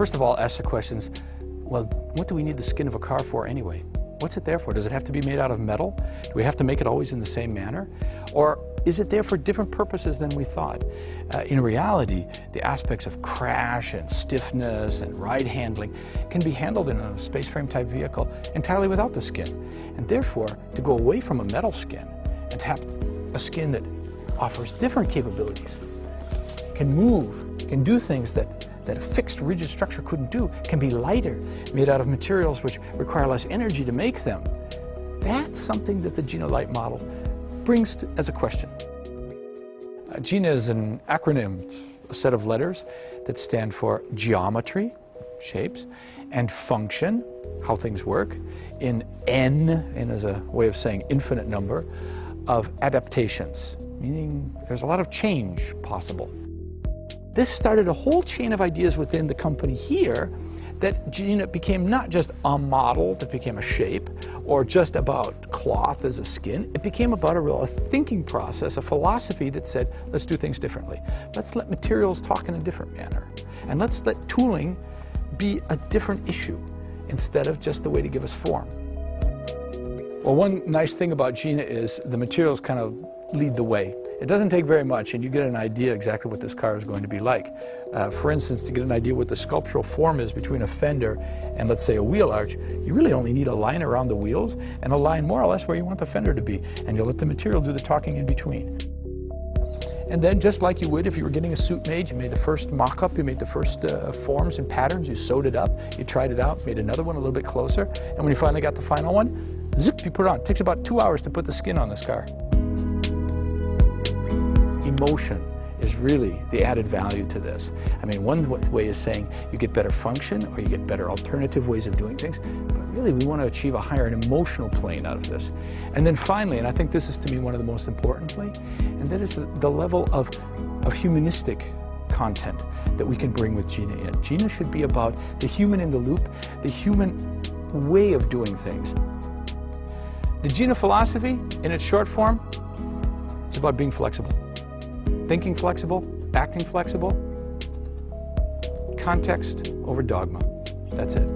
first of all, ask the questions, well, what do we need the skin of a car for anyway? What's it there for? Does it have to be made out of metal? Do we have to make it always in the same manner? Or is it there for different purposes than we thought? In reality, the aspects of crash and stiffness and ride handling can be handled in a space frame type vehicle entirely without the skin. And therefore, to go away from a metal skin and to have a skin that offers different capabilities, can move, can do things that a fixed rigid structure couldn't do, can be lighter, made out of materials which require less energy to make them. That's something that the GINA Light model brings as a question. GINA is an acronym, a set of letters that stand for geometry, shapes, and function, how things work, in N as a way of saying infinite number, of adaptations, meaning there's a lot of change possible. This started a whole chain of ideas within the company here that GINA became not just a model that became a shape or just about cloth as a skin. It became about a thinking process, a philosophy that said, let's do things differently. Let's let materials talk in a different manner. And let's let tooling be a different issue instead of just the way to give us form. Well, one nice thing about GINA is the materials kind of lead the way. It doesn't take very much and you get an idea exactly what this car is going to be like. For instance, to get an idea what the sculptural form is between a fender and, let's say, a wheel arch, you really only need a line around the wheels and a line more or less where you want the fender to be, and you'll let the material do the talking in between. And then, just like you would if you were getting a suit made, you made the first mock-up, you made the first forms and patterns, you sewed it up, you tried it out, made another one a little bit closer, and when you finally got the final one, zip, you put it on. It takes about 2 hours to put the skin on this car. Emotion is really the added value to this. I mean, one way is saying you get better function or you get better alternative ways of doing things, but really we want to achieve a higher emotional plane out of this. And then finally, and I think this is to me one of the most importantly, and that is the level of humanistic content that we can bring with GINA in. GINA should be about the human in the loop, the human way of doing things. The GINA philosophy, in its short form, is about being flexible. Thinking flexible, acting flexible, context over dogma. That's it.